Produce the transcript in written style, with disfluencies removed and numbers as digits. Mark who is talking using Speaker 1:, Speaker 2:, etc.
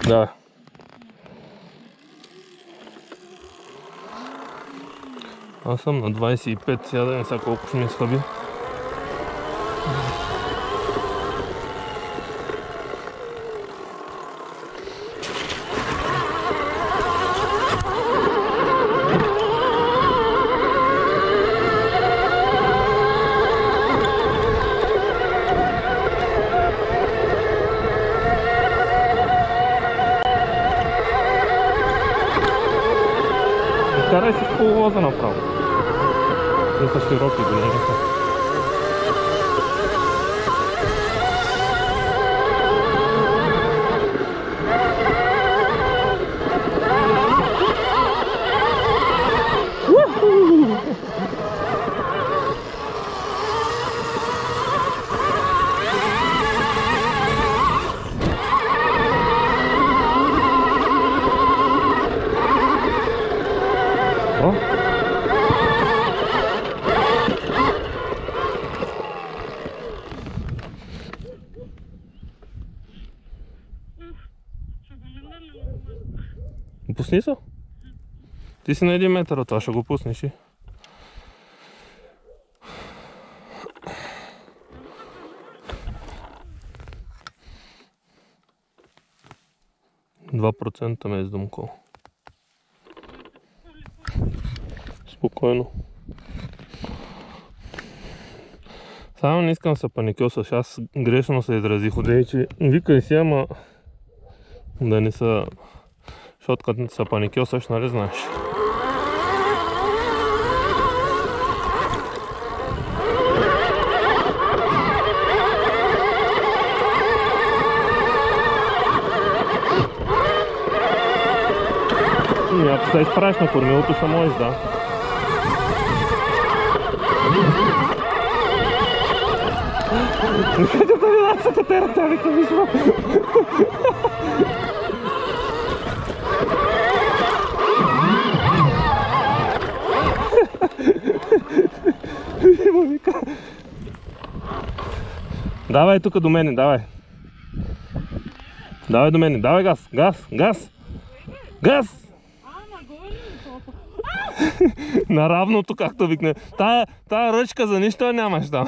Speaker 1: Да. Аз съм на 25, сега да не са колко ще ми схъби. Карай си с половоза направо. Те са широки, големи са. Пусни се. Ти си на 1 метър от това, ще го пуснеш и. %2 ме издумкал. Спокойно. Само не искам се паникьосаш, аз грешно се изразих, одей, че викай си, ама да не са... Защото като се паникьосаш, нали знаеш? Ако се изправиш на кормилото, ще можеш, да. Къде да ви дам са катерата, вика вижма? Давай тук до мене, давай. Давай до мене, давай газ, газ, газ. Газ! На равното, както викне. Тая ръчка за нищо нямаш там.